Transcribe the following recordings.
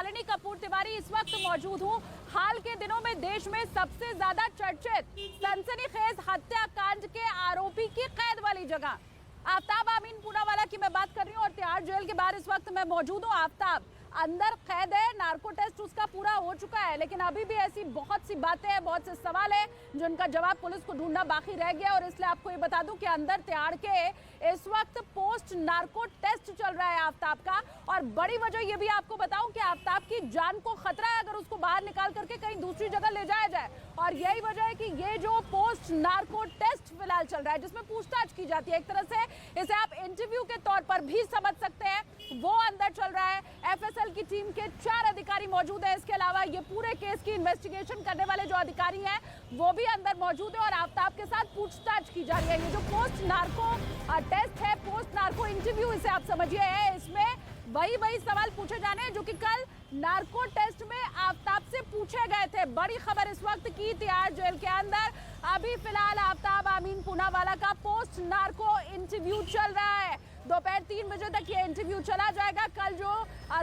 शालिनी कपूर तिवारी इस वक्त मौजूद हूँ हाल के दिनों में देश में सबसे ज्यादा चर्चित सनसनीखेज हत्याकांड के आरोपी की कैद वाली जगह आफ्ताब अमीन पूनावाला की मैं बात कर रही हूँ और तिहाड़ जेल के बाहर इस वक्त मैं मौजूद हूँ। आफ्ताब अंदर कैद है, नार्को टेस्ट उसका पूरा हो चुका है, लेकिन अभी भी ऐसी बहुत सी बातें हैं, बहुत से सवाल हैं जिनका जवाब पुलिस को ढूंढना बाकी रह गया। और इसलिए आपको ये बता दूं कि अंदर तिहाड़ के इस वक्त पोस्ट नार्को टेस्ट चल रहा है आफ्ताब का। और बड़ी वजह ये भी आपको बताऊं कि आफ्ताब की जान को खतरा है अगर उसको बाहर निकाल करके कहीं दूसरी जगह ले जाया जाए। और यही वजह है कि ये जो पोस्ट नार्को टेस्ट फिलहाल चल रहा है जिसमें पूछताछ की जाती है, एक तरह से इसे आप इंटरव्यू के तौर पर भी समझ सकते हैं, वो अंदर चल रहा है। एफएसएल की टीम के 4 अधिकारी मौजूद हैं। इसके अलावा ये पूरे केस की इन्वेस्टिगेशन करने वाले जो अधिकारी हैं वो भी अंदर मौजूद है और आफ्ताब के साथ पूछताछ की जा रही है। ये जो पोस्ट नार्को टेस्ट है, पोस्ट नार्को इंटरव्यू इसे आप समझिए है, इसमें वही सवाल पूछे जाने हैं जो कि कल नार्को टेस्ट में आफ्ताब से पूछे गए थे। बड़ी खबर इस वक्त की तिहाड़ जेल के अंदर अभी फिलहाल आफ्ताब अमीन पूनावाला का पोस्ट नार्को इंटरव्यू चल रहा है। दोपहर 3 बजे तक ये इंटरव्यू चला जाएगा। कल जो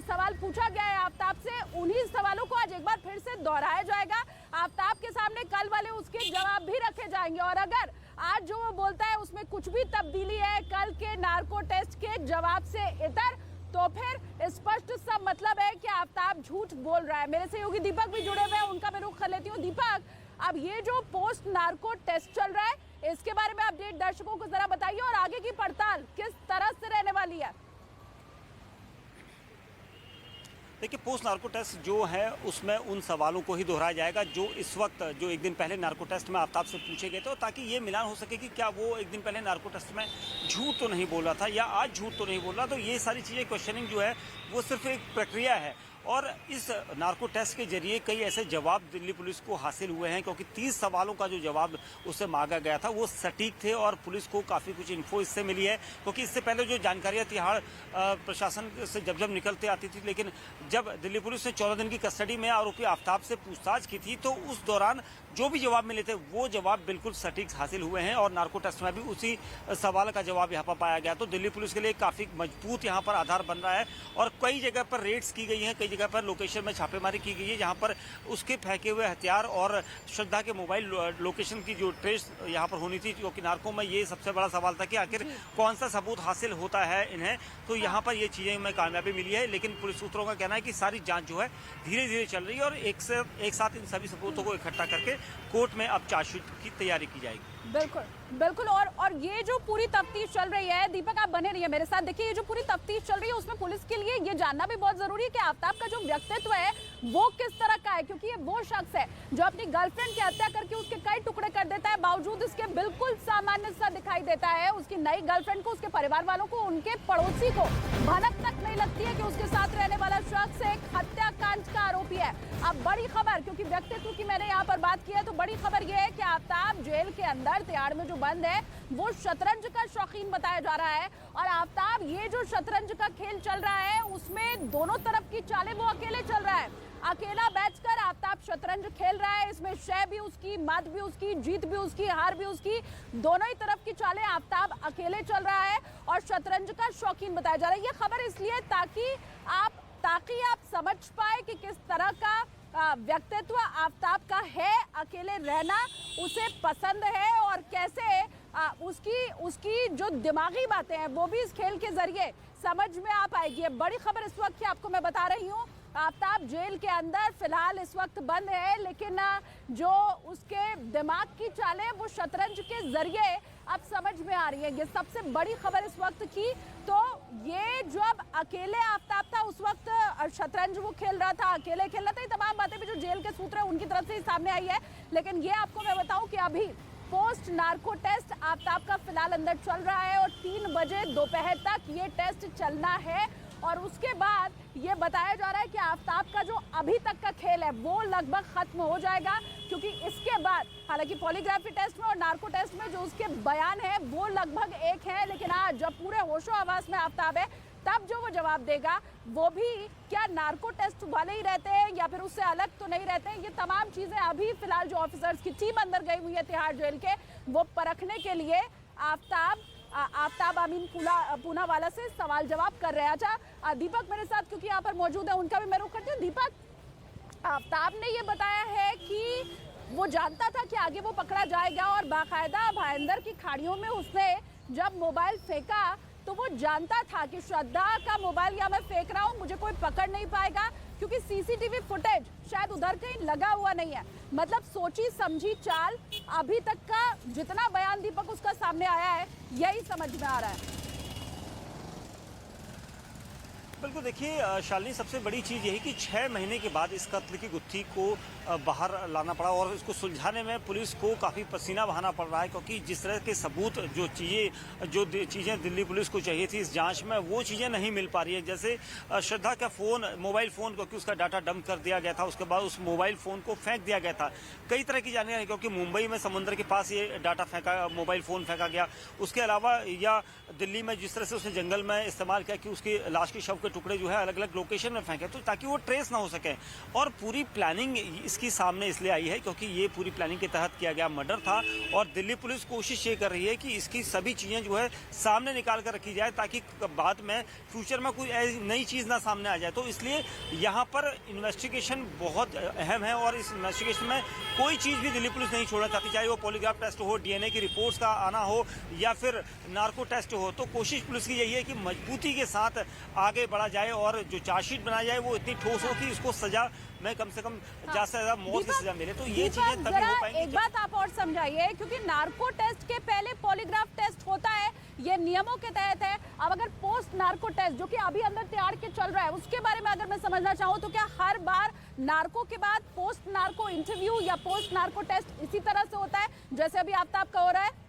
सवाल पूछा गया है आफ्ताब से, उन्हीं सवालों को आज एक बार फिर से दोहराया जाएगा। आफ्ताब के सामने कल वाले उसके जवाब भी रखे जाएंगे और अगर आज जो वो बोलता है उसमें कुछ भी तब्दीली है कल के नार्को टेस्ट के जवाब से इतर, तो फिर स्पष्ट सा मतलब है कि आफ्ताब झूठ बोल रहा है। मेरे सहयोगी दीपक भी जुड़े हुए हैं, उनका मैं रुख कर लेती हूँ। दीपक, अब ये जो पोस्ट नार्को टेस्ट चल रहा है इसके बारे में अपडेट दर्शकों को जरा बताइए और आगे की पड़ताल किस तरह से रहने वाली है? देखिए, पोस्ट नार्को टेस्ट जो है उसमें उन सवालों को ही दोहराया जाएगा जो इस वक्त जो एक दिन पहले नार्को टेस्ट में आफ्ताब से पूछे गए थे, ताकि ये मिलान हो सके कि क्या वो एक दिन पहले नार्को टेस्ट में झूठ तो नहीं बोल रहा था या आज झूठ तो नहीं बोल रहा। तो ये सारी चीज़ें क्वेश्चनिंग जो है वो सिर्फ एक प्रक्रिया है और इस नार्को टेस्ट के जरिए कई ऐसे जवाब दिल्ली पुलिस को हासिल हुए हैं, क्योंकि 30 सवालों का जो जवाब उससे मांगा गया था वो सटीक थे और पुलिस को काफ़ी कुछ इन्फो इससे मिली है। क्योंकि इससे पहले जो जानकारियां तिहाड़ प्रशासन से जब निकलते आती थी, लेकिन जब दिल्ली पुलिस ने 14 दिन की कस्टडी में आरोपी आफ्ताब से पूछताछ की थी तो उस दौरान जो भी जवाब मिले थे वो जवाब बिल्कुल सटीक हासिल हुए हैं और नार्को टेस्ट में भी उसी सवाल का जवाब यहाँ पर पाया गया। तो दिल्ली पुलिस के लिए काफ़ी मजबूत यहाँ पर आधार बन रहा है और कई जगह पर रेड्स की गई हैं, कई जगह पर लोकेशन में छापेमारी की गई है जहाँ पर उसके फेंके हुए हथियार और श्रद्धा के मोबाइल लोकेशन की जो ट्रेस यहाँ पर होनी थी, क्योंकि नार्को में ये सबसे बड़ा सवाल था कि आखिर कौन सा सबूत हासिल होता है इन्हें। तो यहाँ पर ये चीज़ें में कामयाबी मिली है, लेकिन पुलिस सूत्रों का कहना है कि सारी जाँच जो है धीरे धीरे चल रही है और एक साथ इन सभी सबूतों को इकट्ठा करके कोर्ट में अब चार्जशीट की तैयारी की जाएगी। बिल्कुल बिल्कुल। और ये जो पूरी तफ्तीश चल रही है, दीपक आप बने रहिए मेरे साथ। देखिए, ये जो पूरी तफ्तीश चल रही है उसमें पुलिस के लिए ये जानना भी बहुत जरूरी है कि आफ्ताब का जो व्यक्तित्व है वो किस तरह का है, क्योंकि ये वो शख्स है जो अपनी गर्लफ्रेंड की हत्या करके उसके कई टुकड़े कर देता है, बावजूद इसके बिल्कुल सामान्य सा दिखाई देता है। उसकी नई गर्लफ्रेंड को, उसके परिवार वालों को, उनके पड़ोसी को भनक तक नहीं लगती है कि उसके साथ रहने वाला शख्स एक हत्याकांड का आरोपी है। अब बड़ी खबर, क्योंकि व्यक्तित्व की मैंने यहाँ पर बात की है, तो बड़ी खबर यह है कि आफ्ताब जेल के अंदर तिहाड़ में जो बंद है वो शतरंज का शौकीन बताया जा रहा है। और आफ्ताब ये जो शतरंज का खेल चल रहा है उसमें दोनों तरफ की चालें वो अकेले चल रहा है। अकेला बैठकर आफ्ताब शतरंज खेल रहा है, इसमें शय भी उसकी, मात भी उसकी, जीत भी उसकी, हार भी उसकी, दोनों ही तरफ की चालें आफ्ताब अकेले चल रहा है और शतरंज का शौकीन बताया जा रहा है। ये खबर इसलिए ताकि आप समझ पाए कि किस तरह का व्यक्तित्व आफ्ताब का है, अकेले रहना उसे पसंद है और कैसे उसकी जो दिमागी बातें हैं वो भी इस खेल के जरिए समझ में आ पाएगी। बड़ी खबर इस वक्त की आपको मैं बता रही हूँ, आफ्ताब जेल के अंदर फिलहाल इस वक्त बंद है, लेकिन जो उसके दिमाग की चालें वो शतरंज के जरिए अब समझ में आ रही है। ये सबसे बड़ी खबर इस वक्त की। तो ये जब अकेले आफ्ताब था उस वक्त शतरंज वो खेल रहा था, अकेले खेल रहा था, ये तमाम बातें भी जो जेल के सूत्र है उनकी तरफ से ही सामने आई है। लेकिन ये आपको मैं बताऊं कि अभी पोस्ट नार्को टेस्ट आफ्ताब का फिलहाल अंदर चल रहा है और 3 बजे दोपहर तक ये टेस्ट चलना है और उसके बाद ये बताया जा रहा है कि आफ्ताब का जो अभी तक का खेल है वो लगभग खत्म हो जाएगा, क्योंकि इसके बाद हालांकि पॉलीग्राफी टेस्ट में और नार्को टेस्ट में जो उसके बयान है वो लगभग एक है, लेकिन आज जब पूरे होशो हवास में आफ्ताब है तब जो वो जवाब देगा वो भी क्या नार्को टेस्ट वाले ही रहते हैं या फिर उससे अलग तो नहीं रहते हैं। ये तमाम चीजें अभी फिलहाल जो ऑफिसर्स की टीम अंदर गई हुई है तिहाड़ जेल के, वो परखने के लिए आफ्ताब आफ्ताब अमीन पूनावाला से सवाल जवाब कर रहे हैं। अच्छा दीपक मेरे साथ क्योंकि यहाँ पर मौजूद है, उनका भी मैं रुख करती हूँ। दीपक, आफ्ताब ने ये बताया है कि वो जानता था कि आगे वो पकड़ा जाएगा और बाकायदा भाईंदर की खाड़ियों में उसने जब मोबाइल फेंका तो वो जानता था कि श्रद्धा का मोबाइल या मैं फेंक रहा हूँ, मुझे कोई पकड़ नहीं पाएगा क्योंकि सीसीटीवी फुटेज शायद उधर कहीं लगा हुआ नहीं है। मतलब सोची समझी चाल। अभी तक का जितना बयान दीपक उसका सामने आया है यही समझ में आ रहा है। बिल्कुल, देखिए शालिनी, सबसे बड़ी चीज़ यही कि 6 महीने के बाद इस कत्ल की गुत्थी को बाहर लाना पड़ा और इसको सुलझाने में पुलिस को काफ़ी पसीना बहाना पड़ रहा है, क्योंकि जिस तरह के सबूत जो चीज़ें दिल्ली पुलिस को चाहिए थी इस जांच में, वो चीज़ें नहीं मिल पा रही है। जैसे श्रद्धा का मोबाइल फ़ोन, क्योंकि उसका डाटा डंप कर दिया गया था, उसके बाद उस मोबाइल फ़ोन को फेंक दिया गया था। कई तरह की जानकारी, क्योंकि मुंबई में समुद्र के पास ये डाटा मोबाइल फ़ोन फेंका गया। उसके अलावा या दिल्ली में जिस तरह से उसने जंगल में इस्तेमाल किया कि उसकी लाश के शव के टुकड़े जो है अलग अलग लोकेशन में फेंके, तो ताकि वो ट्रेस ना हो सके। और पूरी प्लानिंग इसकी सामने इसलिए आई है क्योंकि ये पूरी प्लानिंग के तहत किया गया मर्डर था और दिल्ली पुलिस कोशिश ये कर रही है कि इसकी सभी चीज़ें जो है सामने निकाल कर रखी जाए ताकि बाद में फ्यूचर में कोई नई चीज़ ना सामने आ जाए। तो इसलिए यहाँ पर इन्वेस्टिगेशन बहुत अहम है और इस इन्वेस्टिगेशन में कोई चीज़ भी दिल्ली पुलिस नहीं छोड़ना चाहती, चाहे वो पॉलीग्राफ टेस्ट हो, डीएनए की रिपोर्ट्स का आना हो या फिर नार्को टेस्ट हो। तो कोशिश पुलिस की यही है कि मजबूती के साथ आगे बढ़ा जाए और जो चार्जशीट बनाया जाए वो इतनी ठोस हो कि इसको सजा में कम से कम ज़्यादा से ज़्यादा मौत की सजा मिले। तो ये चीजें तभी हो पाएंगी। एक बात आप और समझाइए, क्योंकि नार्को टेस्ट के पहले पॉलीग्राफ टेस्ट होता है, ये नियमों के तहत है। अब अगर पोस्ट नार्को टेस्ट जो कि अभी अंदर तैयार के चल रहा है, उसके बारे में अगर मैं समझना चाहूँ तो क्या हर बार नार्को के बाद पोस्ट नार्को इंटरव्यू या पोस्ट नार्को टेस्ट इसी तरह से होता है जैसे अभी आफ्ताब का हो रहा है?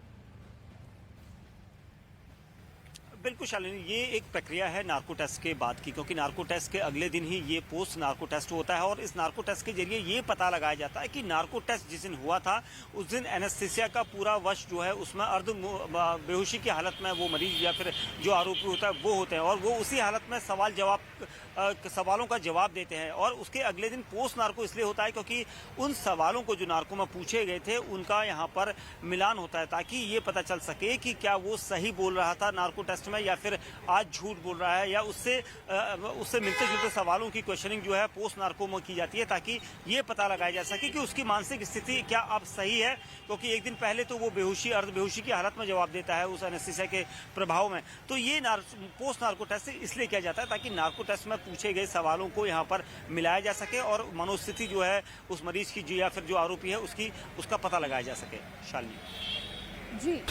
बिल्कुल शालिनी, ये एक प्रक्रिया है नार्को टेस्ट के बाद की, क्योंकि नार्को टेस्ट के अगले दिन ही ये पोस्ट नार्को टेस्ट होता है और इस नार्को टेस्ट के जरिए ये पता लगाया जाता है कि नार्को टेस्ट जिस दिन हुआ था उस दिन एनेस्थीसिया का पूरा वश जो है उसमें अर्ध बेहोशी की हालत में वो मरीज या फिर जो आरोपी होता है वो होते हैं और वो उसी हालत में सवालों का जवाब देते हैं। और उसके अगले दिन पोस्ट नार्को इसलिए होता है क्योंकि उन सवालों को जो नार्को में पूछे गए थे उनका यहाँ पर मिलान होता है ताकि ये पता चल सके कि क्या वो सही बोल रहा था नार्को टेस्ट में या फिर आज झूठ बोल रहा है, या उससे मिलते जुलते सवालों की क्वेश्चनिंग जो है पोस्ट नार्को में की जाती है ताकि ये पता लगाया जा सके कि उसकी मानसिक स्थिति क्या अब सही है, क्योंकि एक दिन पहले तो वो बेहोशी अर्ध बेहोशी की हालत में जवाब देता है उस एनेस्थीसिया के प्रभाव में। तो ये पोस्ट नार्को टेस्ट इसलिए किया जाता है ताकि नार्को टेस्ट में पूछे गए सवालों को यहाँ पर मिलाया जा सके और मनोस्थिति जो है उस मरीज की या फिर जो आरोपी है उसका पता लगाया जा सके। शालिनी जी।